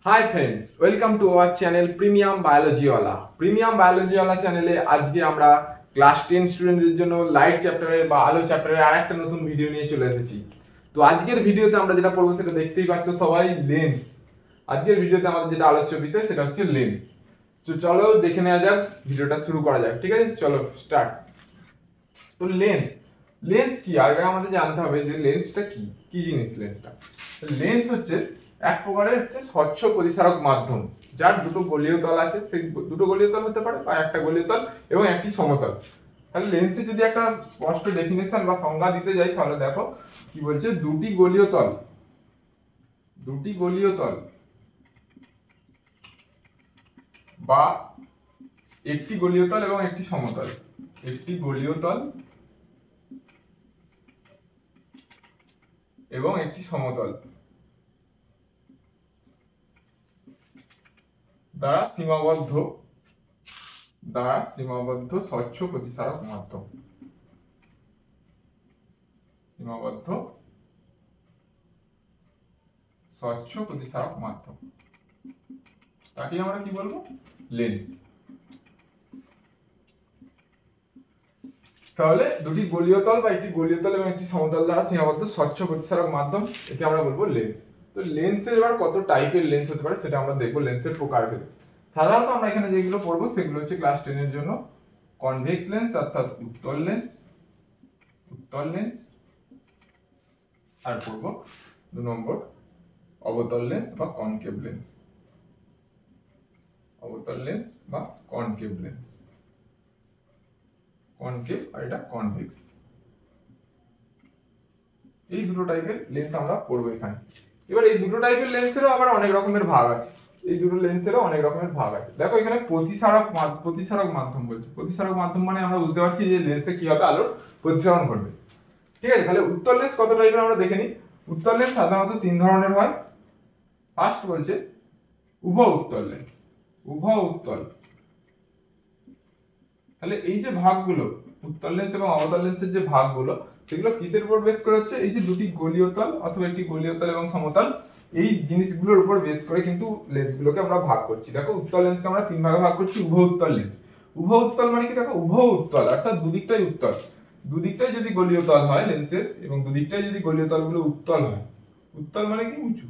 High friends, welcome to our channel premium বায়োলজিওয়ালা। Premium বায়োলজিওয়ালা চ্যানেলে আজকে আমরা ক্লাস 10 স্টুডেন্টদের জন্য লাইট চ্যাপ্টারের বা আলো চ্যাপ্টারের আরেকটা নতুন ভিডিও নিয়ে চলে এসেছি। তো আজকের ভিডিওতে আমরা যেটা পড়বো সেটা দেখতেই পাচ্ছ সবাই, লেন্স। আজকের ভিডিওতে আমাদের যেটা আলোচ্য বিষয় সেটা হচ্ছে লেন্স। তো চলো দেখে নেওয়া যাক, ভিডিওটা শুরু করা যাক। ঠিক আছে, চলো স্টার্ট। তো লেন্স, লেন্স কি আগে আমাদের জানতে হবে যে লেন্সটা কি কি জিনিস। লেন্স হচ্ছে এক প্রকারের স্বচ্ছ পরিসারক মাধ্যম, যার দুটো গলীয় তল আছে। সেই দুটো গলীয় তল হতে পারে বা একটা গলীয় তল এবং একটি সমতল। তাহলে লেন্সের যদি একটা স্পষ্ট ডেফিনেশন বা সংজ্ঞা দিতে যাই তাহলে দেখো কি বলছে, দুটি গলীয় তল বা একটি গলীয় তল এবং একটি সমতল, একটি গলীয় তল এবং একটি সমতল দ্বারা সীমাবদ্ধ স্বচ্ছ প্রতিসারক মাধ্যম। সীমাবদ্ধ স্বচ্ছ প্রতিসারক মাধ্যম, তাকে আমরা কি বলবো? লেন্স। তাহলে দুটি গলীয় তল বা একটি গলীয় তল এবং একটি সমতল দ্বারা সীমাবদ্ধ স্বচ্ছ প্রতিসারক মাধ্যম, একে আমরা বলবো লেন্স। তো লেন্সের এবার কত টাইপের লেন্স হতে পারে সেটা আমরা দেখবো লেন্সের প্রকারভেদে। সাধারণত আমরা এখানে যেগুলো পড়বো সেগুলো হচ্ছে ক্লাস 10 এর জন্য কনভেক্স লেন্স অর্থাৎ উত্তল লেন্স, আর পড়বো 2 নম্বর অবতল লেন্স বা কনকেভ লেন্স। কনকেভ আর এটা কনভেক্স, এই দুটো টাইপের লেন্স আমরা পড়বো এখানে। এবার এই দুটো টাইপের লেন্সেরও আবার অনেক রকমের ভাগ আছে। দেখো এখানে প্রতিসারক মাধ্যম বলছে। প্রতিসারক মাধ্যম মানে আমরা বুঝতে পারছি যে লেন্সে কিভাবে আলোর প্রতিসরণ ঘটবে। ঠিক আছে, তাহলে উত্তল লেন্স কত টাইপের আমরা দেখে নিই। উত্তল লেন্স সাধারণত 3 ধরনের হয়। ফার্স্ট বলছে উভয় উত্তল। তাহলে এই যে ভাগগুলো, উত্তল লেন্স এবং অবতল লেন্সের যে ভাগগুলো, সেগুলো কিসের উপর বেস করে হচ্ছে? এই যে দুটি গলীয় তল অথবা একটি গলীয় তল এবং সমতল, এই জিনিসগুলোর উপর বেস করে কিন্তু লেন্সগুলোকে আমরা ভাগ করছি। দেখো উত্তল লেন্সকে আমরা 3 ভাগে ভাগ করছি। উভয় উত্তল মানে কি? দেখো উভয় উত্তল অর্থাৎ দুদিকটাই উত্তল। দুদিকটাই যদি গলীয় তল হয় লেন্সের এবং দুদিকটাই যদি গলীয় তলগুলো উত্তল হয়, উত্তল মানে কি? উঁচু।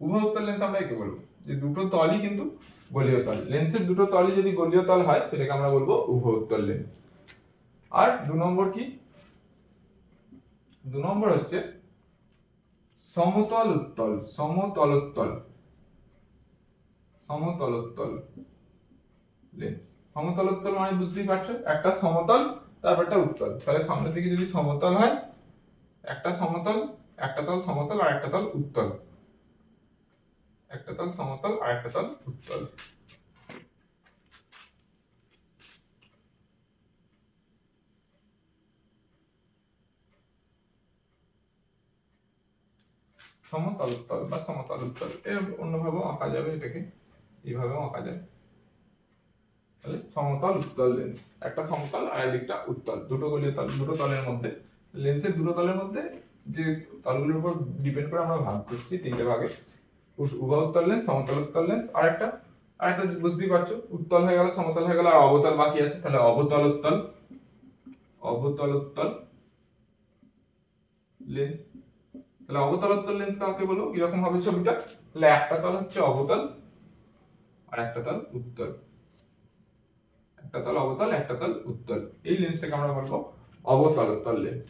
উভয় উত্তল লেন্স আমরা একে বলবো যে দুটো তলই কিন্তু গলীয় তল। লেন্সের দুটো তলই যদি গলীয় তল হয় সেটাকে আমরা বলবো উভয় উত্তল লেন্স। আর 2 নম্বর কি? 2 নম্বর হচ্ছে সমতলোত্তল লেন্স। সমতলোত্তল মানে বুঝতেই পারছো, একটা সমতল তারপর একটা উত্তল। তাহলে সামনের দিকে যদি সমতল হয়, একটা সমতল, একটা তল সমতল আর একটা তল উত্তল, একটা তল সমতল আর একটা তল উত্তল। সমতলোত্তল বা সমতল উত্তল, এর অন্যভাবেও আঁকা যাবে, এটাকে এইভাবেও আঁকা যায়। তাহলে সমতল উত্তল লেন্স, একটা সমতল আর একদিকটা উত্তল, দুটো গলীয় তল, দুটো তলের মধ্যে, লেন্সের দুটো তলের মধ্যে যে তলগুলোর উপর ডিপেন্ড করে আমরা ভাগ করছি 3টে ভাগে। উভয় উত্তল লেন্স, সমতল উত্তল লেন্স, আরেকটা বুঝতেই পারছো, উত্তল হয়ে গেল, সমতল হয়ে গেল, আর অবতল বাকি আছে। তাহলে অবতল উত্তল লেন্স। তাহলে অবতল উত্তল লেন্স কাকে বলবো? কিরকম হবে ছবিটা? তাহলে একটা তল হচ্ছে অবতল আর একটা তল উত্তল, একটা তল অবতল একটা তল উত্তল, এই লেন্সটাকে আমরা বলবো অবতল উত্তল লেন্স।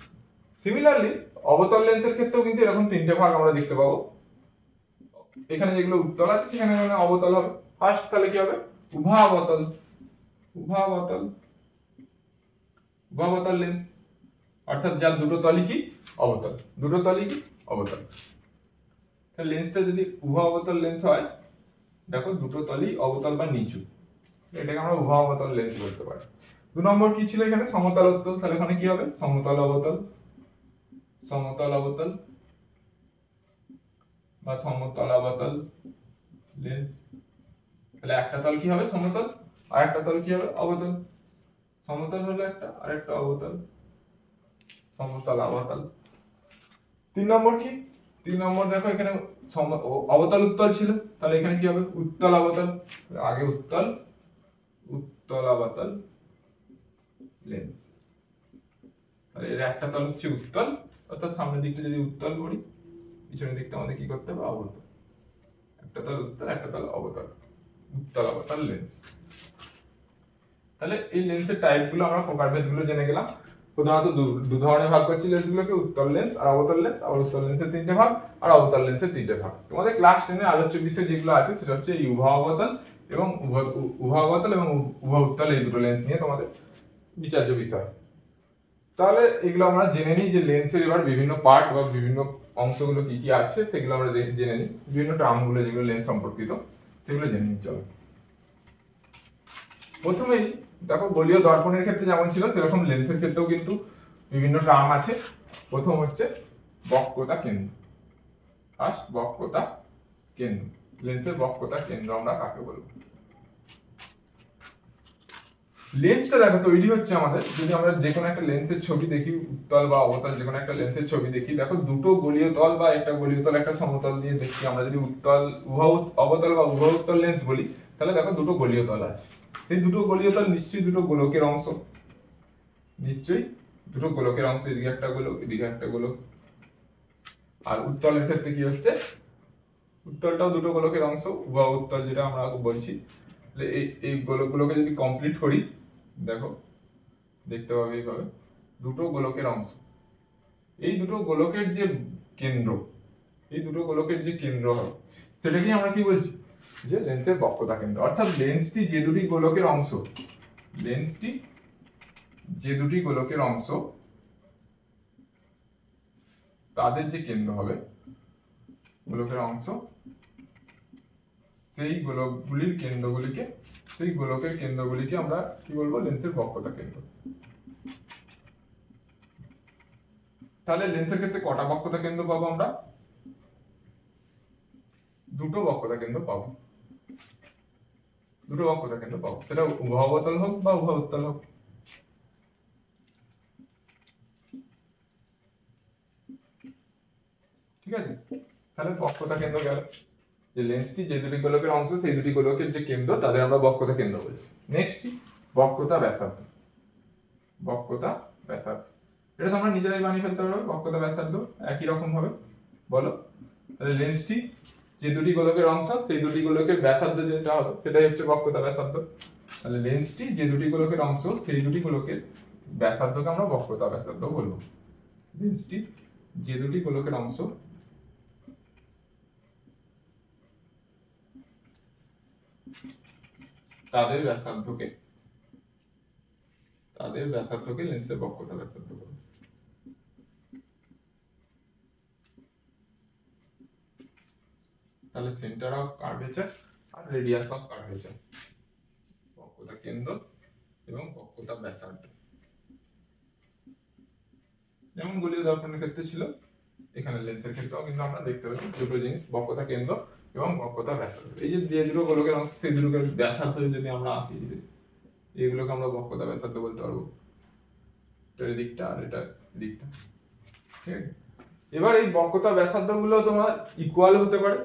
সিমিলারলি অবতল লেন্সের ক্ষেত্রেও কিন্তু এরকম 3টে ভাগ আমরা দেখতে পাবো। এখানে যেগুলো উত্তল আছে সেখানে অবতল হবে। ফার্স্ট তাহলে কি হবে? উভাবতল লেন্স, অর্থাৎ যার দুটো তলই কি? অবতল। তাহলে লেন্সটা যদি উভয় অবতল লেন্স হয়, দেখো দুটো তলই অবতল বা নিচু, এটাকে আমরা উভয় অবতল লেন্স বলতে পারি। 2 নম্বর কি ছিল এখানে? সমতলোত্তল। তাহলে এখানে কি হবে? সমতল অবতল বা সমতলাবতল লেন্স। তাহলে একটা তল কি হবে? সমতল, আর একটা তল কি হবে? অবতল। সমতল হলো একটা, আর একটা অবতল, সমতলাবতল। 3 নম্বর কি? 3 নম্বর দেখো এখানে অবতল উত্তল ছিল, তাহলে এখানে কি হবে উত্তল অবতল, আগে উত্তল উত্তল অবতল লেন্স। তাহলে এর একটা তল হচ্ছে উত্তল, অর্থাৎ সামনের দিকটা যদি উত্তল করি পিছনের দিকটা আমাদের কি করতে হবে অবতল। একটা তল উত্তল একটা তল অবতল, উত্তল অবতল লেন্স। তাহলে এই লেন্সের টাইপগুলো আমরা প্রকারভেদগুলো জেনে গেলাম। প্রধানত দু ধরনের ভাগ করছি লেন্সগুলোকে, উত্তল লেন্স আর অবতল লেন্স। আর উত্তল লেন্সের 3টে ভাগ আর অবতল লেন্সের 3টে ভাগ। তোমাদের ক্লাস 10 এর আলোচ্য বিষয় যেগুলো আছে সেটা হচ্ছে এই উভয় অবতল এবং উভয় অবতল এবং উভয় উত্তল, এই দুটো লেন্স নিয়ে তোমাদের বিচার্য বিষয়। তাহলে এগুলো আমরা জেনে নিই যে লেন্সের এবার বিভিন্ন পার্ট বা বিভিন্ন অংশগুলো কি কি আছে সেগুলো আমরা জেনে নিই, বিভিন্ন টার্মগুলো যেগুলো লেন্স সম্পর্কিত সেগুলো জেনে নিই। চলো প্রথমেই দেখো গোলীয় দর্পণের ক্ষেত্রে যেমন ছিল সেরকম লেন্সের ক্ষেত্রেও কিন্তু বিভিন্ন টার্ম আছে। প্রথম হচ্ছে বক্রতা কেন্দ্র। ফার্স্ট বক্রতা কেন্দ্র। লেন্সের বক্রতা কেন্দ্র আমরা কাকে বলবো? লেন্সটা দেখো তৈরি হচ্ছে আমাদের, যদি আমরা যে কোনো একটা লেন্সের ছবি দেখি, উত্তল বা অবতল যে কোনো একটা লেন্সের ছবি দেখি, দেখো দুটো গলীয় তল বা একটা গলীয় তল একটা সমতল দিয়ে দেখি আমরা, যদি উত্তল উভয় অবতল বা উভয় উত্তল লেন্স বলি তাহলে দেখো দুটো গলীয় তল আছে। এই দুটো গলীয় তল নিশ্চয়ই দুটো গোলকের অংশ, নিশ্চয়ই দুটো গোলকের অংশ, এদিকে একটা গোলক এদিকে একটা গোলক। আর উত্তলের ক্ষেত্রে কি হচ্ছে, উত্তলটাও দুটো গোলকের অংশ, উভয় উত্তল যেটা আমরা বলছি। এই গোলকগুলোকে যদি কমপ্লিট করি দেখো দেখতে পাবে এইভাবে দুটো গোলকের অংশ। এই দুটো গোলকের যে কেন্দ্র, এই দুটো গোলকের যে কেন্দ্র হয় সেটাকে আমরা কি বলছি, যে লেন্সের বক্রতা কেন্দ্র। অর্থাৎ লেন্সটি যে দুটি গোলকের অংশ, লেন্সটি যে দুটি গোলকের অংশ তাদের যে কেন্দ্র হবে, গোলকের অংশ, সেই গোলকগুলির কেন্দ্রগুলিকে, সেই গোলকের কেন্দ্রগুলিকে আমরা কি বলবো, লেন্সের বক্রতা কেন্দ্র। তাহলে লেন্সের ক্ষেত্রে কটা বক্রতা কেন্দ্র পাবো আমরা? দুটো বক্রতা কেন্দ্র পাবো, দুটো বক্রতা কেন্দ্র পাবো, সেটা উভয় অবতল হোক বা উভয় উত্তল হোক। ঠিক আছে, তাহলে বক্রতা কেন্দ্র গেল, যে লেন্সটি যে দুটি গোলকের অংশ সেই দুটি গোলকের যে কেন্দ্র তাদের আমরা বক্রতা কেন্দ্র বলছি। নেক্সট কি, বক্রতা ব্যাসার্ধ। বক্রতা ব্যাসার্ধ, এটা তোমরা নিজেরাই বানিয়ে ফেলতে পারবে। বক্রতা ব্যাসার্ধ একই রকম ভাবে বলো, তাহলে লেন্সটি যে দুটি গোলকের অংশ সেই দুটি গোলকের ব্যাসার্ধ যেটা হবে সেটাই হচ্ছে বক্রতা ব্যাসার্ধ। তাহলে লেন্সটি যে দুটি গোলকের অংশ সেই দুটি গোলকের ব্যাসার্ধকে আমরা বক্রতা ব্যাসার্ধ বলবো। লেন্সটি যে দুটি গোলকের অংশ তাদের ব্যাসার্ধকে লেন্সের বক্রতা ব্যাসার্ধ বলবো। তাহলে সেন্টার অফ কার্ভেচার আর রেডিয়াস অফ কার্ভেচার, বক্রতা কেন্দ্র এবং বক্রতা ব্যাসার্ধ। যেমন গোলীয় দর্পণের ক্ষেত্রে ছিল, এখানে লেন্সের ক্ষেত্রেও কিন্তু আমরা দেখতে পাচ্ছি দুটো জিনিস, বক্রতা কেন্দ্র এবং বক্রতা ব্যাসার্ধ। এই যে দুটো গোলকের অংশ সেই দুটো ব্যাসার্ধ যদি আমরা আঁকি, এইগুলোকে আমরা বক্রতা ব্যাসার্ধ বলতে পারবো, এটার দিকটা আর এটা দিকটা। ঠিক আছে, এবার এই বক্রতা ব্যাসার্ধ গুলো তোমার ইকুয়াল হতে পারে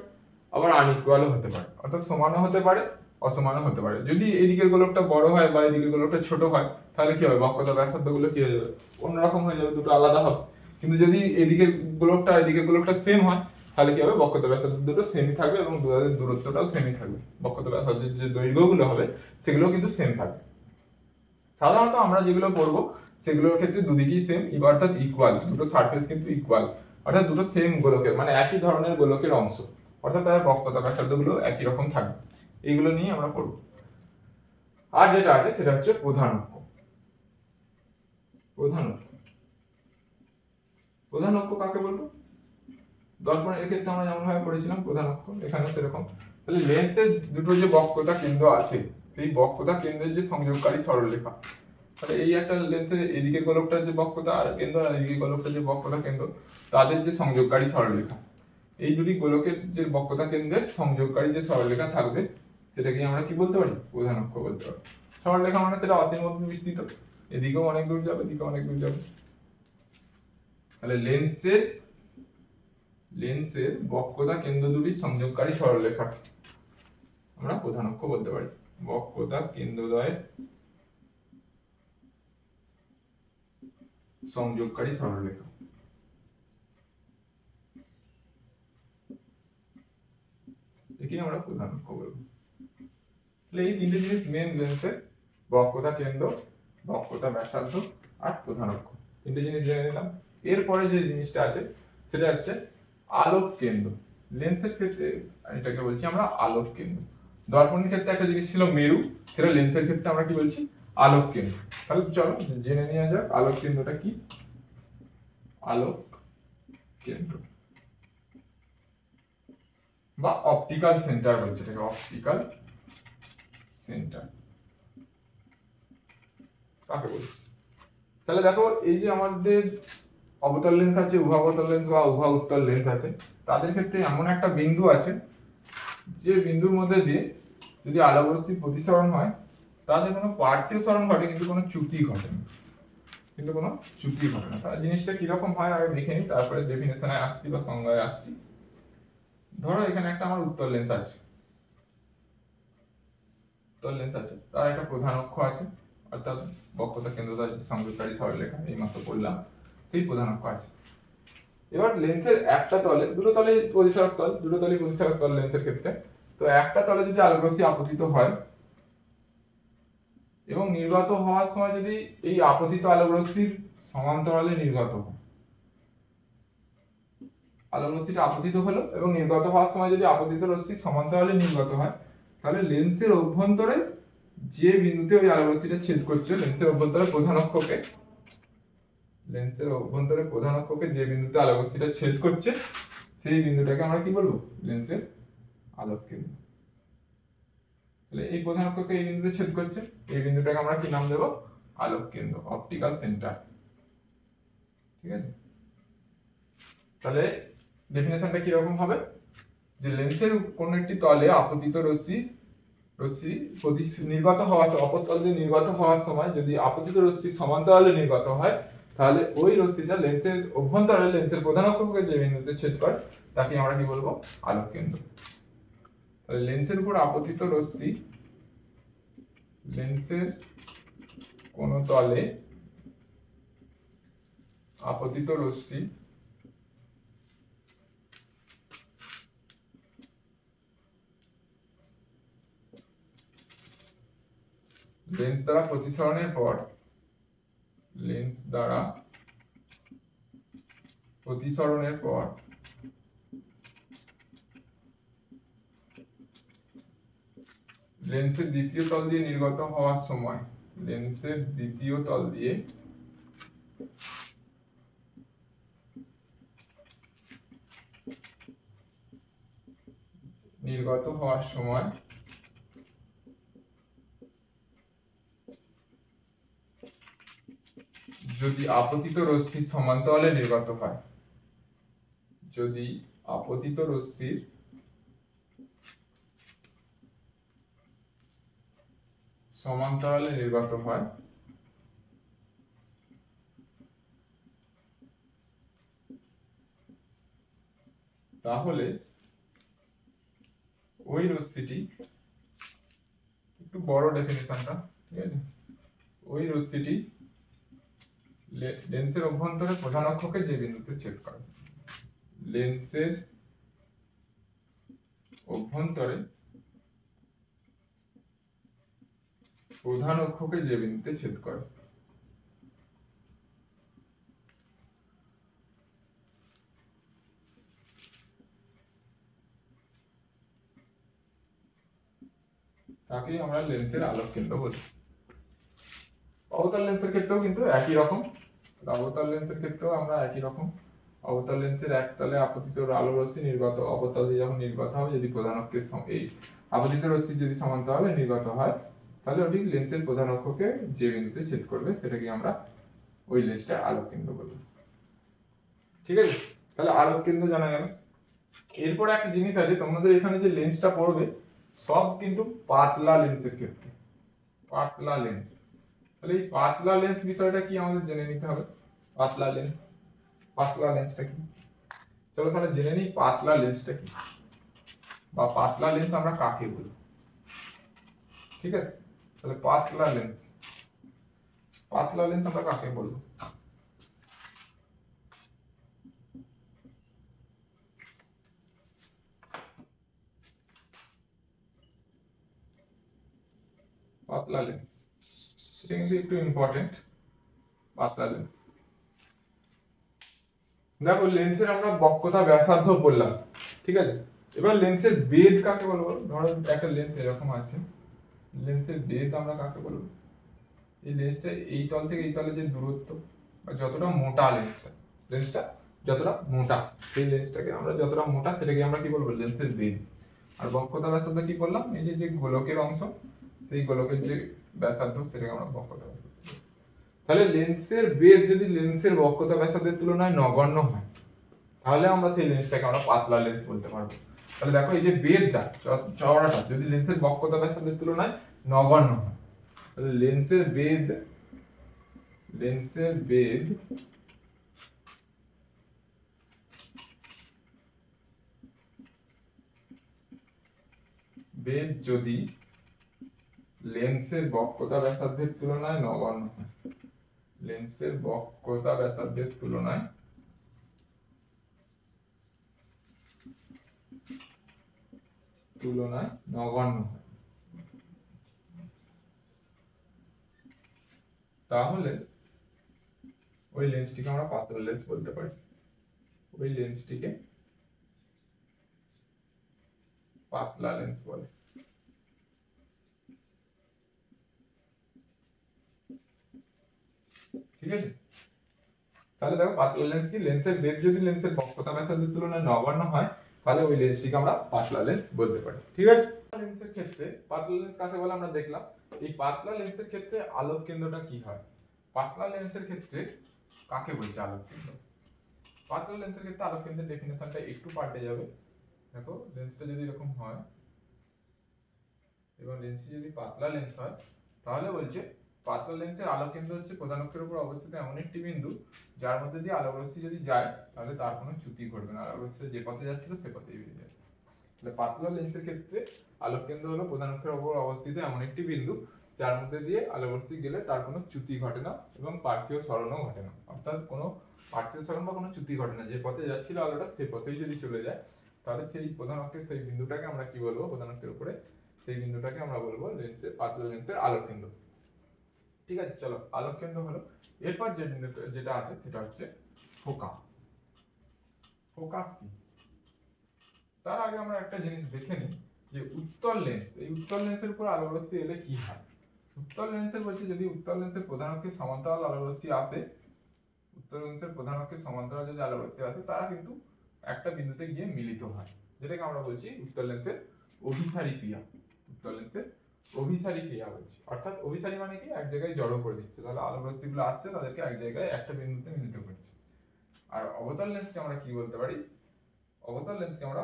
আবার আনইকুয়ালও হতে পারে, অর্থাৎ সমানও হতে পারে অসমানও হতে পারে। যদি এদিকের গোলকটা বড় হয় বা এদিকের গোলকটা ছোট হয় তাহলে কি হবে, বক্রতা ব্যাসার্ধ গুলো কি হয়ে যাবে, অন্যরকম হয়ে যাবে, দুটো আলাদা হবে। কিন্তু যদি এদিকের গোলকটা আর এদিকের গোলকটা সেম হয় তাহলে কি হবে, বক্রতা ব্যাসার্ধ দুটো সেমই থাকবে এবং দুটোর দূরত্বটাও সেমই থাকবে। বক্রতা ব্যাসার্ধের যে দৈর্ঘ্যগুলো হবে সেগুলো কিন্তু সেম থাকবে। সাধারণত আমরা যেগুলো পড়বো সেগুলোর ক্ষেত্রে দুদিকেই সেম, অর্থাৎ ইকুয়াল, দুটো সারফেস কিন্তু ইকুয়াল, অর্থাৎ দুটো সেম গোলকের মানে একই ধরনের গোলকের অংশ, অর্থাৎ তার বক্রতা ব্যাসার্ধগুলো একই রকম থাকবে। এইগুলো নিয়ে আমরা পড়ব। আর যেটা আছে সেটা হচ্ছে প্রধান অক্ষ। প্রধান অক্ষ, প্রধান অক্ষ কাকে বলবো, দর্পণের ক্ষেত্রে আমরা যেমন ভাবে পড়েছিলাম প্রধান অক্ষ, এখানে সেরকম। তাহলে লেন্সের দুটো যে বক্রতা কেন্দ্র আছে সেই বক্রতা কেন্দ্রের যে সংযোগকারী সরলরেখা, তাহলে এই একটা লেন্সের এদিকে গোলকটার যে বক্রতা আর কেন্দ্র আর এদিকে গোলকটার যে বক্রতা কেন্দ্র তাদের যে সংযোগকারী সরলরেখা, এই দুটি গোলকের যে বক্রতা কেন্দ্রের সংযোগকারী যে সরলরেখা থাকবে সেটাকে আমরা কি বলতে পারি, প্রধান অক্ষ বলতে পারি। সরলরেখা মানে সেটা অসীম মধ্যে বিস্তৃত, এদিকেও অনেক দূর যাবে এদিকেও অনেক দূর যাবে। তাহলে লেন্সের লেন্সের বক্রতা কেন্দ্র দুটির সংযোগকারী সরলরেখা আমরা প্রধান অক্ষ বলতে পারি। বক্রতা কেন্দ্রদ্বয়ের সংযোগকারী সরলরেখা, একে আমরা প্রধান অক্ষ বলবো। এই তিনটে জিনিস মেন লেন্সের: বক্রতা কেন্দ্র, বক্রতা ব্যাসার্ধ আর প্রধান অক্ষ। তিনটে জিনিস জেনে নিলাম। এরপরে যে জিনিসটা আছে সেটা হচ্ছে আলোক কেন্দ্র। লেন্সের ক্ষেত্রে এটাকে বলছি আমরা আলোক কেন্দ্র। দর্পণের ক্ষেত্রে একটা জিনিস ছিল মেরু, সেটা লেন্সের ক্ষেত্রে আমরা কি বলছি? আলোক কেন্দ্র। তাহলে চলো জেনে নেওয়া যাক আলোক কেন্দ্রটা কি। আলোক কেন্দ্র বা অপটিক্যাল সেন্টার বলছে এটাকে, অপটিক্যাল সেন্টার কাকে বলছি? তাহলে দেখো, এই যে আমাদের অবতল লেন্স আছে, উভাবতল লেন্স বা উভা উত্তল লেন্স আছে, তাদের ক্ষেত্রে এমন একটা বিন্দু আছে যে বিন্দুর মধ্যে দিয়ে যদি আলোকরশ্মি প্রতিসরণ হয় তাহলে কোনো পার্শ্বীয় সরণ ঘটে কিন্তু কোনো চ্যুতি ঘটে না, তাহলে জিনিসটা কিরকম হয় আগে দেখে নিই, তারপরে ডেফিনেশনে আসছি বা সংজ্ঞায় আসছি। ধরো এখানে একটা আমার উত্তল লেন্স আছে, তার একটা প্রধান অক্ষ আছে, অর্থাৎ বক্রতা কেন্দ্রদ্বয় সংযোগকারী সরলরেখা এইমাত্র বললাম, সেই প্রধান অক্ষ আছে। এবার লেন্সের একটা তলে, দুটো তলে প্রতিসারক তল লেন্সের ক্ষেত্রে, তো একটা তলে যদি আলোকরশ্মি আপতিত হয় এবং নির্গত হওয়ার সময় যদি এই আপতিত আলোকরশ্মির সমান্তরালে নির্গত হয়, আলোকরশ্মিটা আপতিত হলো এবং নির্গত হওয়ার সময় যদি আপতিত রশ্মি সমান্তরালে নির্গত হয়, তাহলে লেন্সের অভ্যন্তরে যে বিন্দুতে ওই আলোকরশ্মিটা ছেদ করছে, লেন্সের অভ্যন্তরে প্রধান অক্ষকে যে বিন্দুতে আলোকরশ্মিটা ছেদ করছে সেই বিন্দুটাকে আমরা কি বলবো? লেন্সের আলোক কেন্দ্র। তাহলে এই প্রধান অক্ষকে এই বিন্দুতে ছেদ করছে, এই বিন্দুটাকে আমরা কি নাম দেব? আলোক কেন্দ্র, অপটিক্যাল সেন্টার। ঠিক আছে, তাহলে ডেফিনেশনটা কি রকম হবে? যে লেন্সের কোন একটি তলে আপতিত রশ্মি নির্গত হওয়ার অপতল দিয়ে নির্গত হওয়ার সময় যদি আপতিত রশ্মি সমান্তরালে নির্গত হয়, তাহলে ওই রশ্মিটা লেন্সের অভ্যন্তরে লেন্সের প্রধান অক্ষকে যে বিন্দুতে ছেদ করে তাকে আমরা কি বলবো? আলোক কেন্দ্র। তাহলে লেন্সের উপর আপতিত রশ্মি লেন্সের কোন তলে আপতিত রশ্মি লেন্স দ্বারা প্রতিসরণের পর লেন্সের দ্বিতীয় তল দিয়ে নির্গত হওয়ার সময় যদি আপতিত রশ্মির সমান্তরালে নির্গত হয়, তাহলে ওই রশ্মিটি, একটু বড় ডেফিনিশনটা, ঠিক আছে, ওই রশ্মিটি লেন্সের অভ্যন্তরে প্রধান অক্ষকে যে বিন্দুতে ছেদ করে, লেন্সের অভ্যন্তরে প্রধান অক্ষকে যে বিন্দুতে ছেদ করে, তাকেই আমরা লেন্সের আলোক কেন্দ্র বলি। অবতল লেন্সের ক্ষেত্রেও কিন্তু একই রকম। অবতল লেন্সের ক্ষেত্রেও আমরা একই রকম, অবতল লেন্সের একতলে আপতিত আলো রশ্মি নির্গত, অবতল দিয়ে যখন নির্গত হবে, যদি প্রধান অক্ষের এই আপতিত রশ্মি যদি সমান্তরালে নির্গত হয়, তাহলে ওটি লেন্সের প্রধান অক্ষকে যে বিন্দুতে ছেদ করবে সেটাকে আমরা ওই লেন্সটার আলোক কেন্দ্র বলবো। ঠিক আছে, তাহলে আলোক কেন্দ্র জানা গেল। এরপর একটা জিনিস আছে, তোমাদের এখানে যে লেন্সটা পড়বে সব কিন্তু পাতলা লেন্সের ক্ষেত্রে, পাতলা লেন্স। তাহলে এই পাতলা লেন্স বিষয়টা কি আমাদের জেনে নিতে হবে। পাতলা লেন্সটা কি? চলো তাহলে জেনে নিই পাতলা লেন্সটা কি, বা পাতলা লেন্স আমরা কাকে বলি। ঠিক আছে, তাহলে পাতলা লেন্স আমরা কাকে বলবো? পাতলা লেন্স, এটা কিন্তু একটু ইম্পর্টেন্ট। পাতলা লেন্স, দেখো লেন্সের আমরা বক্রতা ব্যাসার্ধ বললাম, ঠিক আছে। এবার লেন্সের বেধ কাকে বলবো? ধরো একটা লেন্স এরকম আছে, লেন্সের বেধ আমরা কাকে বলবো? এই লেন্সটা এই তল থেকে এই তলে যে দূরত্ব, বা যতটা মোটা লেন্সটা যতটা মোটা, সেই লেন্সটাকে আমরা যতটা মোটা সেটাকে আমরা কি বলবো? লেন্সের বেধ। আর বক্রতা ব্যাসার্ধ কি বললাম? এই যে গোলকের অংশ, সেই গোলকের যে ব্যাসার্ধ সেটাকে আমরা বক্রতা ব্যাসার্ধ। তাহলে লেন্সের বেধ যদি লেন্সের বক্রতা ব্যাসার্ধের তুলনায় নগণ্য হয়, তাহলে আমরা সেই লেন্সটাকে আমরা পাতলা লেন্স বলতে পারবো। তাহলে দেখো এই যে বেধটা, চওড়াটা যদি লেন্সের বক্রতা ব্যাসার্ধের তুলনায় নগণ্য হয়, তাহলে লেন্সের বেধ যদি লেন্সের বক্রতা ব্যাসার্ধের তুলনায় নগণ্য হয়, লেন্সের বক্রতা ব্যাসার্ধের তুলনায় নগণ্য হয়, তাহলে ওই লেন্সটিকে আমরা পাতলা লেন্স বলতে পারি। ওই লেন্সটিকে পাতলা লেন্স বলে। ঠিক আছে, তাহলে দেখো পাতলা লেন্স কি? লেন্সের বেধ যদি লেন্সের বক্রতা ব্যাসার্ধের তুলনায় নগণ্য হয়, তাহলে ওই লেন্সটিকে আমরা পাতলা লেন্স বলতে পারি। ঠিক আছে, লেন্সের ক্ষেত্রে পাতলা লেন্স কাকে বলে আমরা দেখলাম। এই পাতলা লেন্সের ক্ষেত্রে আলোক কেন্দ্রটা কি হয়? পাতলা লেন্সের ক্ষেত্রে কাকে বলছে আলোক কেন্দ্র? পাতলা লেন্সের ক্ষেত্রে আলোক কেন্দ্রের ডেফিনেশনটা একটু পাল্টে যাবে। দেখো লেন্সটা যদি এরকম হয় এবং লেন্সটি যদি পাতলা লেন্স হয়, তাহলে বলছে পাতলা লেন্সের আলোক কেন্দ্র হচ্ছে প্রধান অক্ষের উপর অবস্থিত এমন একটি বিন্দু যার মধ্যে দিয়ে আলোক রশ্মি যদি যায় তাহলে তার কোনো চ্যুতি ঘটবে না, আলোক রশ্মি যে পথে যাচ্ছিল সে পথেই বেরিয়ে যাবে। তাহলে পাতলা লেন্সের ক্ষেত্রে আলোক কেন্দ্র হলো প্রধান অক্ষের উপর অবস্থিত এমন একটি বিন্দু যার মধ্যে দিয়ে আলোক রশ্মি গেলে তার কোনো চ্যুতি ঘটে না এবং পার্শ্বীয় সরণও ঘটে না। অর্থাৎ কোনো পার্শ্বীয় সরণ বা কোনো চ্যুতি ঘটে না, যে পথে যাচ্ছিল আলোটা সে পথেই যদি চলে যায়, তাহলে সেই প্রধান অক্ষের সেই বিন্দুটাকে আমরা কি বলবো? প্রধান অক্ষের উপরে সেই বিন্দুটাকে আমরা বলবো লেন্সের পাতলা লেন্সের আলোক কেন্দ্র। ঠিক আছে, চলো আলোক কেন্দ্র হলো। এরপর যেটা আছে সেটা হচ্ছে ফোকাস। ফোকাস কি? তার আগে আমরা একটা জিনিস দেখে নিই যে উত্তল লেন্স, এই উত্তল লেন্সের উপর আলোক রশ্মি এলে কি হয়। উত্তল লেন্সের বলছে যদি উত্তল লেন্সের প্রধান অক্ষের সমান্তরাল আলোক রশ্মি আসে, উত্তল লেন্সের প্রধান অক্ষের সমান্তরাল যদি আলোক রশ্মি আসে, তারা কিন্তু একটা বিন্দুতে গিয়ে মিলিত হয়, যেটাকে আমরা বলছি উত্তল লেন্সের অভিসারী ক্রিয়া। উত্তল লেন্সের অভিসারী ক্রিয়া বলছি, অর্থাৎ অভিসারী মানে কি? এক জায়গায় জড়ো করে দিচ্ছে, তাহলে আলোক রশ্মিগুলো আসছে তাদেরকে এক জায়গায় একটা বিন্দুতে মিলিত করছে। আর অবতল লেন্সকে আমরা কি বলতে পারি? অবতল লেন্সকে আমরা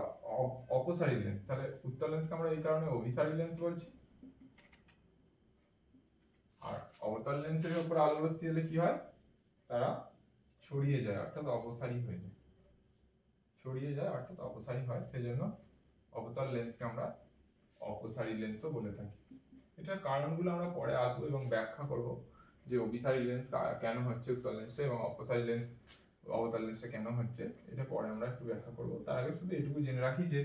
অপসারী লেন্স। তাহলে উত্তল লেন্সকে আমরা এই কারণে অভিসারী লেন্স বলছি। আর অবতল লেন্সের উপর আলোক রশ্মি এলে কি হয়? তারা ছড়িয়ে যায়, অর্থাৎ অপসারী হয়ে যায়। ছড়িয়ে যায় অর্থাৎ অপসারী হয়, সেজন্য অবতল লেন্সকে আমরা অপসারী লেন্সও বলে থাকি। এটার কারণগুলো আমরা পরে আসবো এবং ব্যাখ্যা করব যে অভিসারী লেন্স কেন হচ্ছে উত্তল লেন্সটা এবং অপসারী লেন্স অবতল লেন্সটা কেন হচ্ছে, এটা পরে আমরা একটু ব্যাখ্যা করব। তার আগে শুধু এটুকু জেনে রাখি যে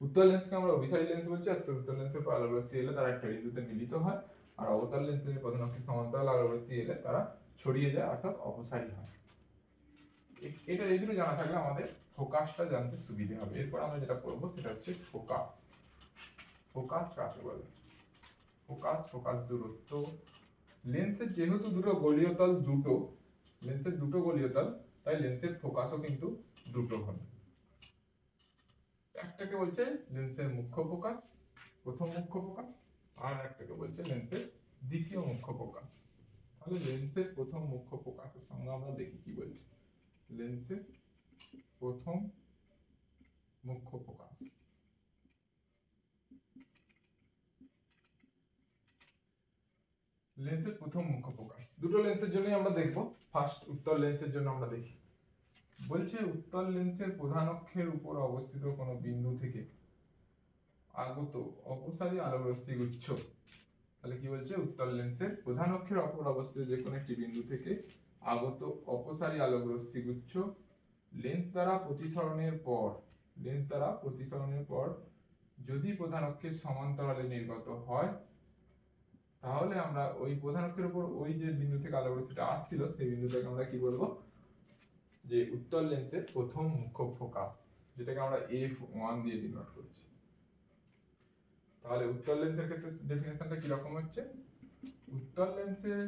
উত্তল লেন্সকে আমরা অভিসারী লেন্স বলছি, আর উত্তল লেন্সের পর আলোক রশ্মি এলে তারা একটা বিন্দুতে মিলিত হয়, আর অবতল লেন্সের প্রধান অক্ষের সমান্তরাল আলোক রশ্মি এলে তারা ছড়িয়ে যায় অর্থাৎ অপসারী হয়। এটা এই দুটো জানা থাকলে আমাদের ফোকাসটা জানতে সুবিধা হবে। এরপর আমরা যেটা পড়বো সেটা হচ্ছে ফোকাস। ফোকাস কাকে বলে? ফোকাস দূরত্ব। লেন্সের যেহেতু লেন্সের দুটো গলীয় তল, তাই লেন্সের ফোকাসও কিন্তু দুটো হবে। একটাকে বলছে লেন্সের মুখ্য ফোকাস, প্রথম মুখ্য ফোকাস, আর একটাকে বলছে লেন্সের দ্বিতীয় মুখ্য ফোকাস। তাহলে লেন্সের প্রথম মুখ্য ফোকাসের সঙ্গে আমরা দেখি কি বলছে। লেন্সের প্রথম মুখ্য ফোকাস, লেন্সের প্রথম মুখ্য ফোকাস দুটো লেন্সের জন্যই আমরা দেখব। ফার্স্ট উত্তল লেন্সের জন্য আমরা দেখি। বলছে উত্তল লেন্সের প্রধান অক্ষের উপর অবস্থিত কোনো বিন্দু থেকে আগত অপসারী আলোক রশ্মি গুচ্ছ, তাহলে কি বলছে উত্তল লেন্সের প্রধান অক্ষের অপর অবস্থিত যে কোনো একটি বিন্দু থেকে আগত অপসারী আলোক রশ্মি গুচ্ছ লেন্স দ্বারা প্রতিসরণের পর যদি প্রধান অক্ষের সমান্তরালে নির্গত হয়, তাহলে আমরা ওই প্রধান অক্ষের উপর ওই যে বিন্দু থেকে আলোক রশ্মিটা আসছিল সেই বিন্দুটাকে আমরা কি বলবো, যে উত্তল লেন্সের প্রথম মুখ্য ফোকাস, যেটাকে আমরা F1 দিয়ে ডিনোট করছি। তাহলে উত্তল লেন্সের ক্ষেত্রে ডেফিনেশনটা কি রকম হচ্ছে, উত্তল লেন্সের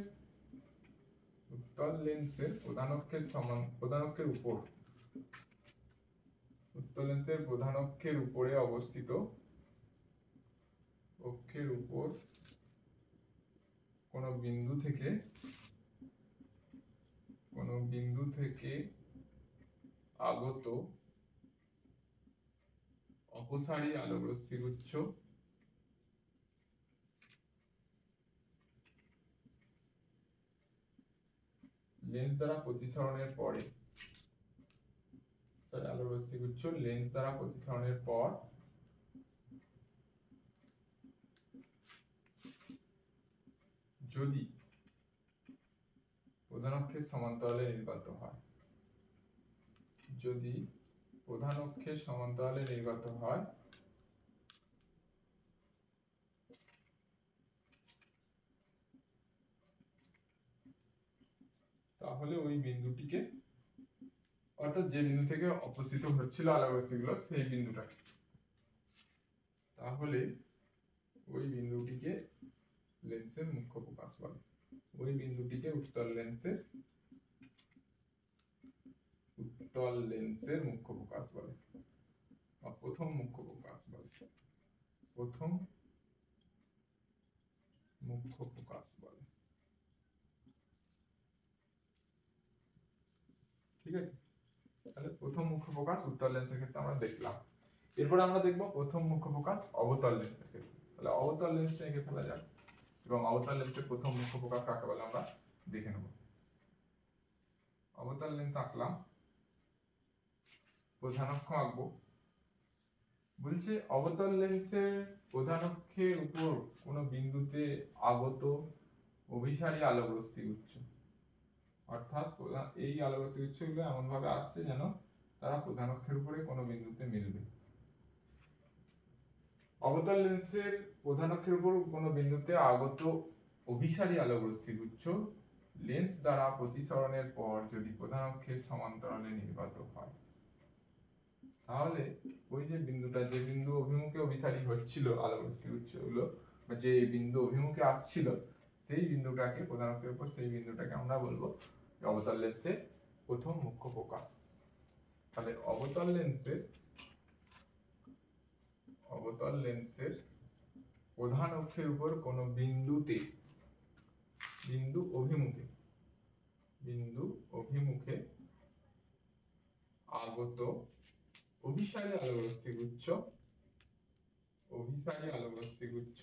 প্রধান অক্ষের উপরে অবস্থিত অক্ষের উপর কোন বিন্দু থেকে আগত অপসারী আলোক রশ্মি গুচ্ছ লেন্স দ্বারা প্রতিসরণের পর যদি প্রধান অক্ষের সমান্তরালে নির্গত হয়, তাহলে ওই বিন্দুটিকে, অর্থাৎ যে বিন্দু থেকে অপসৃত হচ্ছিল আলোক রশ্মিগুলো সেই বিন্দুটাকে, তাহলে ওই বিন্দুটিকে লেন্সের মুখ্য ফোকাস বলে, ওই বিন্দুটিকে উত্তল লেন্সের মুখ্য ফোকাস বলে বা প্রথম মুখ্য ফোকাস বলে, ঠিক আছে। তাহলে প্রথম মুখ্য ফোকাস উত্তল লেন্সের ক্ষেত্রে আমরা দেখলাম। এরপরে আমরা দেখব প্রথম মুখ্য ফোকাস অবতল লেন্সের ক্ষেত্রে। তাহলে অবতল লেন্সটা এঁকে ফেলা যাক এবং অবতল লেন্সের প্রথম মুখ্য ফোকাস কাকে বলে আমরা দেখে নেব। অবতল লেন্স আঁকলাম, প্রধান অক্ষ আঁকবো। বলছে অবতল লেন্সের প্রধান অক্ষের উপর কোন বিন্দুতে আগত অভিসারী আলোক রশ্মি গুচ্ছ, অর্থাৎ এই আলোক রশ্মি গুচ্ছগুলো এমন ভাবে আসছে যেন তারা প্রধান অক্ষের উপরে কোনো বিন্দুতে মিলবে। অবতল লেন্সের প্রধান অক্ষের উপর কোনো বিন্দুতে আগত অভিসারী আলোক রশ্মি গুচ্ছ লেন্স দ্বারা প্রতিসরণের পর যদি প্রধান অক্ষের সমান্তরালে নির্গত হয়, তাহলে ওই যে বিন্দুটা, যে বিন্দু অভিমুখে অভিসারী হচ্ছিল আলোক রশ্মি গুচ্ছগুলো বা যে বিন্দু অভিমুখে আসছিল সেই বিন্দুটাকে, প্রধান অক্ষের উপর সেই বিন্দুটাকে আমরা বলবো অবতল লেন্সের প্রথম মুখ্য ফোকাস। তাহলে অবতল লেন্সের প্রধান অক্ষের উপর কোন বিন্দু অভিমুখে আগত অভিসারী আলোক রশ্মি গুচ্ছ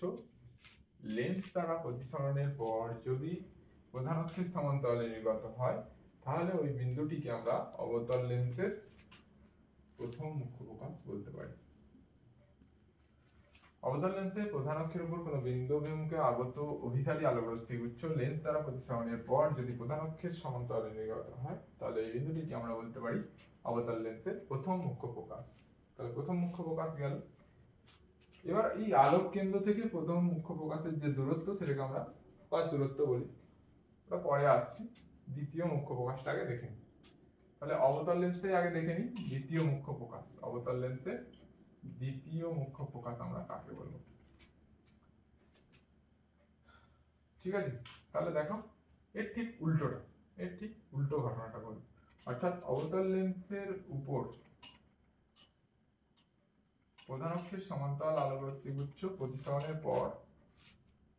লেন্স দ্বারা প্রতিসরণের পর যদি প্রধান অক্ষের সমান্তরালে নির্গত হয়, তাহলে ওই বিন্দুটিকে আমরা অবতল লেন্সের প্রথম মুখ্য ফোকাস বলতে পারি। অবতল লেন্সের প্রধান অক্ষের উপর কোন বিন্দু অভিমুখে আগত অভিসারী আলোক রশ্মি গুচ্ছ লেন্স দ্বারা প্রতিসরণের পর যদি প্রধান অক্ষের সমান্তরালে নির্গত হয়, তাহলে এই বিন্দুটিকে আমরা বলতে পারি অবতল লেন্সের প্রথম মুখ্য ফোকাস। তাহলে প্রথম মুখ্য ফোকাস গেল। এবার এই আলোক কেন্দ্র থেকে প্রথম মুখ্য ফোকাসের যে দূরত্ব সেটাকে আমরা ফোকাস দূরত্ব বলি, ওটা পরে আসছি। দ্বিতীয় মুখ্য ফোকাসটা আগে দেখে নিই। তাহলে অবতল লেন্সটাই আগে দেখে নিই, দ্বিতীয় মুখ্য ফোকাস। অবতল লেন্সের দ্বিতীয় মুখ্য ফোকাস আমরা কাকে বলবো, ঠিক আছে। তাহলে দেখো এর ঠিক উল্টো ঘটনাটা বলি, অর্থাৎ অবতল লেন্সের উপর প্রধান অক্ষের সমান্তরাল আলোক রশ্মি গুচ্ছ প্রতিসরণের পর,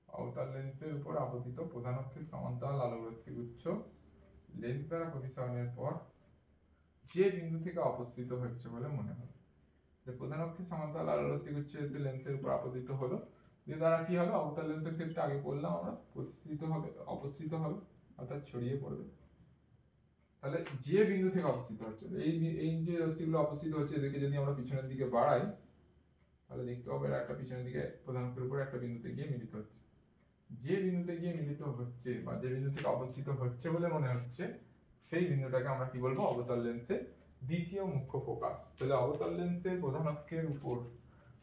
অবতল লেন্সের উপর আপতিত প্রধান অক্ষের সমান্তরাল আলোক রশ্মি গুচ্ছ লেন্স দ্বারা প্রতিসরণের পর যে বিন্দু থেকে অপসৃত হচ্ছে বলে মনে হয়, যে প্রধান অক্ষের সমান্তরাল আলোক রশ্মি গুচ্ছ এসে লেন্সের উপর আপতিত হলো, যে দ্বারা কি হবে, অবতল লেন্সের ক্ষেত্রে আগে বললাম আমরা অপসৃত হবে, অর্থাৎ ছড়িয়ে পড়বে। তাহলে যে বিন্দু থেকে অবস্থিত হচ্ছে, এই যে রশ্মিগুলো অবস্থিত হচ্ছে এদেরকে যদি আমরা পিছনের দিকে বাড়াই তাহলে দেখতে হবে একটা পিছনের দিকে প্রধান অক্ষের উপর একটা বিন্দুতে গিয়ে মিলিত হচ্ছে। যে বিন্দুতে গিয়ে মিলিত হচ্ছে বা যে বিন্দু থেকে অবস্থিত হচ্ছে বলে মনে হচ্ছে সেই বিন্দুটাকে আমরা কি বলবো, অবতল লেন্সের দ্বিতীয় মুখ্য ফোকাস। তাহলে অবতল লেন্সের প্রধান অক্ষের উপর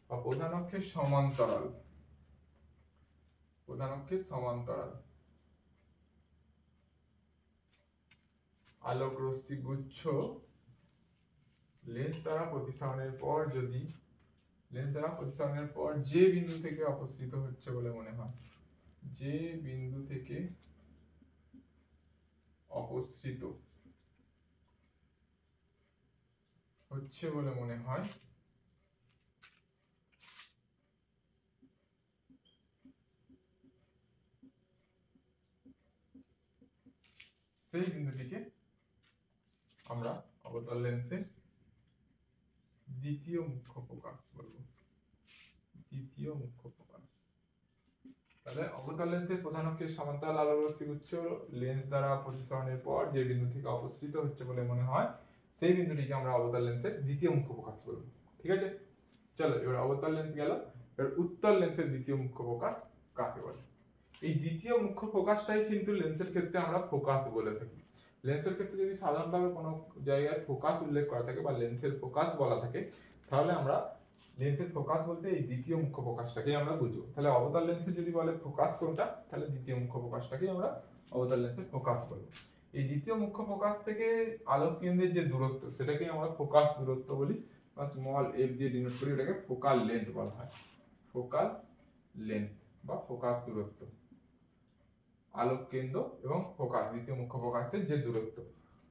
বা প্রধান অক্ষের সমান্তরাল, প্রধান অক্ষের সমান্তরাল আলোক রশ্মি গুচ্ছ লেন্স দ্বারা প্রতিসরণের পর যদি লেন্স দ্বারা প্রতিসরণের পর যে বিন্দু থেকে অবস্থিত হচ্ছে বলে মনে হয়, যে বিন্দু থেকে অবস্থিত হচ্ছে বলে মনে হয় সেই বিন্দুটিকে আমরা অবতল লেন্সের দ্বিতীয় মুখ্য ফোকাস বলবো, দ্বিতীয় মুখ্য ফোকাস। তাহলে অবতল লেন্সের প্রধান অক্ষের সমান্তরাল আলোক রশ্মি গুচ্ছ লেন্স দ্বারা প্রতিসরণের পর যে বিন্দু থেকে অবস্থিত হচ্ছে বলে মনে হয় সেই বিন্দুটিকে আমরা অবতল লেন্সের দ্বিতীয় মুখ্য ফোকাস বলবো। ঠিক আছে, চলো এবার অবতল লেন্স গেল, এবার উত্তল লেন্সের দ্বিতীয় মুখ্য ফোকাস কাকে বলে? এই দ্বিতীয় মুখ্য ফোকাসটাই কিন্তু লেন্সের ক্ষেত্রে আমরা ফোকাস বলে থাকি। লেন্সের ক্ষেত্রে যদি সাধারণভাবে কোনো জায়গায় ফোকাস উল্লেখ করা থাকে বা লেন্সের ফোকাস বলা থাকে তাহলে আমরা লেন্সের ফোকাস বলতে এই দ্বিতীয় মুখ্য ফোকাসটাকেই আমরা বুঝবো। তাহলে অবতল লেন্সে যদি বলে ফোকাস কোনটা, তাহলে দ্বিতীয় মুখ্য ফোকাসটাকেই আমরা অবতল লেন্সের ফোকাস বলবো। এই দ্বিতীয় মুখ্য ফোকাস থেকে আলোক কেন্দ্রের যে দূরত্ব সেটাকেই আমরা ফোকাস দূরত্ব বলি বা স্মল এফ দিয়ে ডিনোট করি, এটাকে ফোকাল লেন্থ বলা হয়। ফোকাল লেন্থ বা ফোকাস দূরত্ব, আলোক কেন্দ্র এবং ফোকাস দ্বিতীয় মুখ্য ফোকাসের যে দূরত্ব,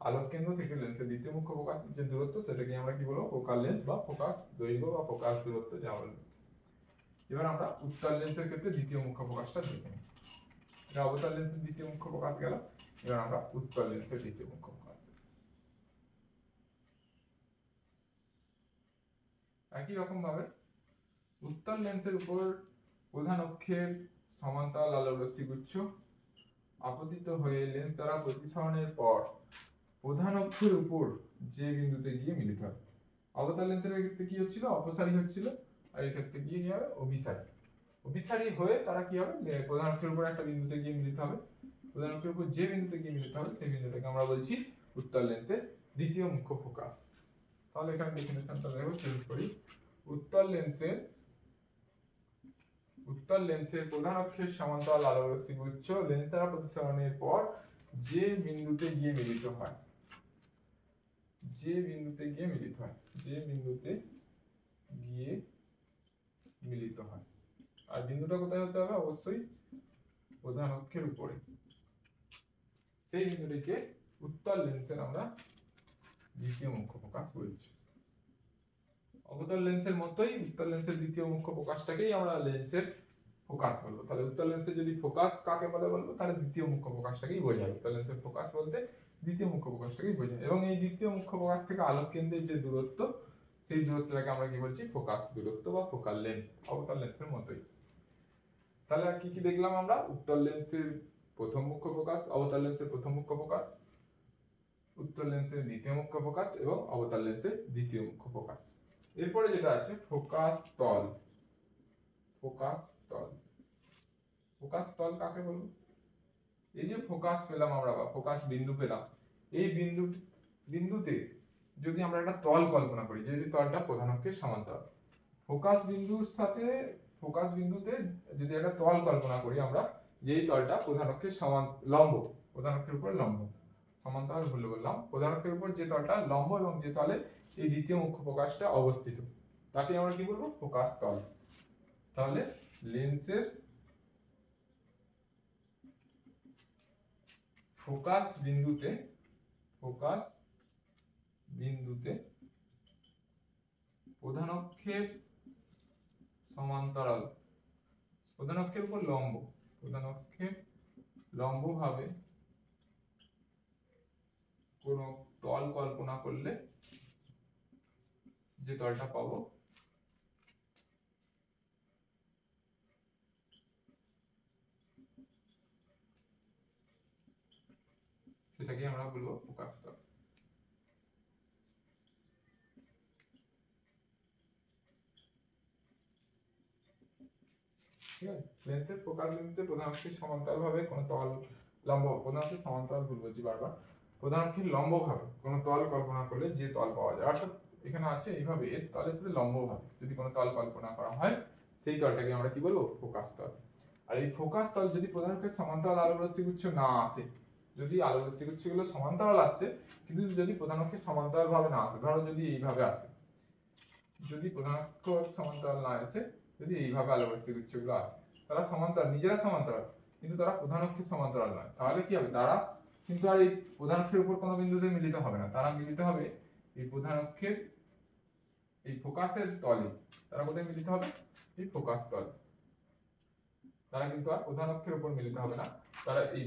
আলোক কেন্দ্র থেকে লেন্সের দ্বিতীয় মুখ্য ফোকাসের যে দূরত্ব সেটাকে আমরা কি বলবো, ফোকাল লেন্থ বা ফোকাস দৈর্ঘ্য বা ফোকাস দূরত্ব যা বলবো। এবার আমরা উত্তল লেন্সের ক্ষেত্রে দ্বিতীয় মুখ্য ফোকাসটা দেখে নিই। এটা অবতল লেন্সের দ্বিতীয় মুখ্য ফোকাস গেল, এবার আমরা উত্তল লেন্সের দ্বিতীয় মুখ্য ফোকাস। একই রকম ভাবে উত্তল লেন্সের উপর প্রধান অক্ষের সমান্তরাল আলোক রশ্মি গুচ্ছ আপতিত হয়ে লেন্স দ্বারা প্রতিসরণের পর প্রধান অক্ষের উপর যে বিন্দুতে গিয়ে মিলিত হয়। অবতল লেন্সের ক্ষেত্রে কি হচ্ছিল, অপসারী হচ্ছিল, আর এই ক্ষেত্রে গিয়ে কি হবে, অভিসারী। অভিসারী হয়ে তারা কি হবে, প্রধান অক্ষের উপর একটা বিন্দুতে গিয়ে মিলিত হবে। প্রধান অক্ষের উপর যে বিন্দুতে গিয়ে মিলিত হবে সেই বিন্দুটাকে আমরা বলছি উত্তল লেন্সের দ্বিতীয় মুখ্য ফোকাস। তাহলে এখানে ডেফিনেশনটা দেখো, চেঞ্জ করি। উত্তল লেন্সের প্রধান অক্ষের সমান্তরাল আলোক রশ্মি গুচ্ছ লেন্স দ্বারা প্রতিসরণের পর যে বিন্দুতে গিয়ে মিলিত হয়, যে বিন্দুতে গিয়ে মিলিত হয়, যে বিন্দুতে গিয়ে মিলিত হয়, আর বিন্দুটা কোথায় হতে হবে, অবশ্যই প্রধান অক্ষের উপরে, সেই বিন্দুটিকে উত্তল লেন্সের আমরা দ্বিতীয় মুখ্য ফোকাস বলছি। অবতল লেন্সের মতোই উত্তল লেন্সের দ্বিতীয় মুখ্য ফোকাসটাকেই আমরা লেন্সের ফোকাস বলবো। তাহলে উত্তল লেন্সের যদি ফোকাস কাকে বলে বলবো, তাহলে দ্বিতীয় মুখ্য ফোকাসটাকেই বোঝায়। উত্তল লেন্সের ফোকাস বলতে দ্বিতীয় মুখ্য ফোকাসটাকেই বোঝায়, এবং এই দ্বিতীয় মুখ্য ফোকাস থেকে আলোক কেন্দ্রের যে দূরত্ব সেই দূরত্বটাকে আমরা কি বলছি, ফোকাস দূরত্ব বা ফোকাল লেন্থ, অবতল লেন্সের মতোই। তাহলে আর কি কি দেখলাম আমরা, উত্তল লেন্সের প্রথম মুখ্য ফোকাস, অবতল লেন্সের প্রথম মুখ্য ফোকাস, উত্তল লেন্সের দ্বিতীয় মুখ্য ফোকাস এবং অবতল লেন্সের দ্বিতীয় মুখ্য ফোকাস। এরপরে যেটা আছে ফোকাস তল। ফোকাস তল, ফোকাস তল কাকে বলবো, এই যে ফোকাস পেলাম আমরা বা ফোকাস বিন্দু পেলাম, এই বিন্দুতে যদি আমরা একটা তল কল্পনা করি, যে তলটা প্রধান অক্ষের সমান্তরাল, ফোকাস বিন্দুর সাথে ফোকাস বিন্দুতে যদি একটা তল কল্পনা করি আমরা, যেই তলটা প্রধান অক্ষের সমান লম্ব, প্রধান অক্ষের উপর লম্ব, সমান্তরাল বলে বললাম, প্রধান অক্ষের উপর যে তলটা লম্ব এবং যে তলে এই দ্বিতীয় মুখ্য ফোকাসটা অবস্থিত তাকে আমরা কি বলবো, ফোকাস তল। তাহলে লেন্সের ফোকাস বিন্দুতে প্রধান অক্ষের সমান্তরাল, প্রধান অক্ষের উপর লম্ব, প্রধান অক্ষের লম্ব ভাবে কোন তল কল্পনা করলে যে তলটা পাবো সেটাকে আমরা বলবো ফোকাস তল। ঠিক আছে, লেন্সের ফোকাস বিন্দুতে প্রধান অক্ষের সমান্তরালভাবে কোনো তল লম্ব, প্রধান অক্ষের সমান্তরাল ভুল বলছি বারবার, প্রধান অক্ষের লম্বভাবে কোনো তল কল্পনা করলে যে তল পাওয়া যায়, অর্থাৎ এখানে আছে এইভাবে এর তলের সাথে লম্বভাবে যদি কোনো তল কল্পনা করা হয় সেই তলটাকে আমরা কি বলবো ফোকাস তল। আর এই ফোকাস তল যদি প্রধান অক্ষের সমান্তরাল আলোকরশ্মিগুচ্ছ না আসে, যদি আলোকরশ্মিগুচ্ছগুলো সমান্তরাল আসছে কিন্তু যদি প্রধান অক্ষের সমান্তরাল ভাবে না আসে, ধরো যদি এইভাবে আসে, যদি প্রধান অক্ষ সমান্তরাল না আসে, যদি এইভাবে আলোকরশ্মিগুচ্ছগুলো আসে, তারা সমান্তরাল, নিজেরা সমান্তরাল কিন্তু তারা প্রধান অক্ষের সমান্তরাল নয়, তাহলে কি হবে, তারা কিন্তু আর এই প্রধান অক্ষের উপর কোনো বিন্দুতে মিলিত হবে না, তারা মিলিত হবে এই প্রধান অক্ষের এই ফোকাসের তলে। তারা কোথায় মিলিত হবে, এই ফোকাস তল। তারা কিন্তু আর প্রধান অক্ষের উপর মিলিত হবে না, তারা এই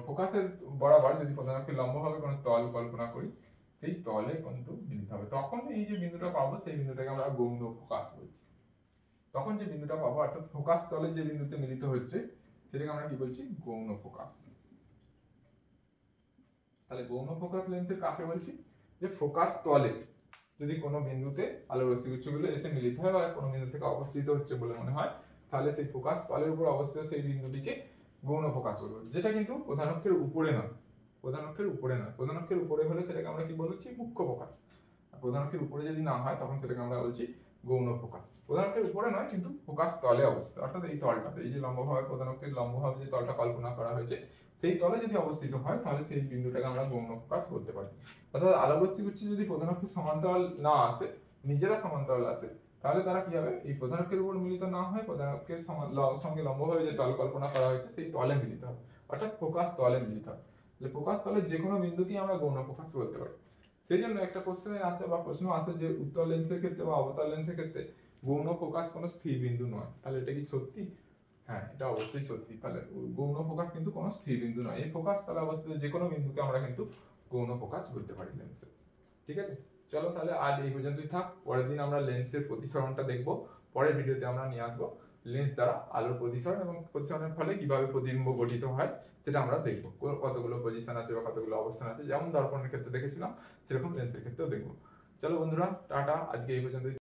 ফোকাসের বরাবর যদি প্রধান অক্ষের লম্বভাবে কোনো তল কল্পনা করি সেই তলে কিন্তু মিলিত হবে। তখন এই যে বিন্দুটা পাবো সেই বিন্দুটাকে আমরা গৌণ ফোকাস বলছি। তখন যে বিন্দুটা পাবো অর্থাৎ ফোকাস তলে যে বিন্দুতে মিলিত হচ্ছে সেটাকে আমরা কি বলছি, গৌণ ফোকাস। তাহলে গৌণ ফোকাস লেন্সের কাকে বলছি, যে ফোকাস তলে যদি কোনো বিন্দুতে আলোর রশ্মিগুচ্ছগুলো এসে মিলিত হয় বা কোনো বিন্দু থেকে অবস্থিত হচ্ছে বলে মনে হয়, তাহলে সেই ফোকাস তলের উপর অবস্থিত সেই বিন্দুটিকে গৌণ ফোকাস বলবো, যেটা কিন্তু প্রধান অক্ষের উপরে নয়, প্রধান অক্ষের উপরে নয়। প্রধান অক্ষের উপরে হলে সেটাকে আমরা কি বলছি, মুখ্য ফোকাস। আর প্রধান অক্ষের উপরে যদি না হয় তখন সেটাকে আমরা বলছি গৌণ ফোকাস। প্রধান অক্ষের উপরে নয় কিন্তু ফোকাস তলে অবস্থিত, অর্থাৎ এই তলটাতে, এই যে লম্বভাবে প্রধান অক্ষের লম্বভাবে যে তলটা কল্পনা করা হয়েছে সেই তলে যদি অবস্থিত হয় তাহলে সেই বিন্দুটাকে আমরা গৌণ ফোকাস বলতে পারি। অর্থাৎ আলোকরশ্মিগুচ্ছ যদি প্রধান অক্ষের সমান্তরাল না আসে, নিজেরা সমান্তরাল আসে, তাহলে তারা কি হবে, এই প্রধান অক্ষের উপর মিলিত না হয় প্রধান অক্ষের সঙ্গে লম্বভাবে যে তল কল্পনা করা হয়েছে সেই তলে মিলিত হবে, অর্থাৎ ফোকাস তলে মিলিত হবে। তাহলে ফোকাস তলের যে কোনো বিন্দুকেই আমরা গৌণ ফোকাস বলতে পারি। সেই জন্য একটা কোশ্চেনে আসে বা প্রশ্ন আসে যে উত্তল লেন্সের ক্ষেত্রে বা অবতল লেন্সের ক্ষেত্রে গৌণ ফোকাস কোনো স্থির বিন্দু নয়, তাহলে এটা কি সত্যি? হ্যাঁ, এটা অবশ্যই সত্যি। তাহলে গৌণ ফোকাস কিন্তু কোনো স্থির বিন্দু নয়, এই ফোকাস তলে অবস্থিত যে কোনো বিন্দুকে আমরা কিন্তু গৌণ ফোকাস বলতে পারি লেন্সের। ঠিক আছে, চলো তাহলে আজ এই পর্যন্তই থাক। পরের দিন আমরা লেন্সের প্রতিসরণটা দেখবো। পরের ভিডিওতে আমরা নিয়ে আসবো লেন্স দ্বারা আলোর প্রতিসরণ এবং প্রতিসরণের ফলে কিভাবে প্রতিবিম্ব গঠিত হয় সেটা আমরা দেখবো। কতগুলো পজিশন আছে বা কতগুলো অবস্থান আছে, যেমন দর্পণের ক্ষেত্রে দেখেছিলাম সেরকম লেন্সের ক্ষেত্রেও দেখবো। চলো বন্ধুরা, টাটা, আজকে এই পর্যন্তই।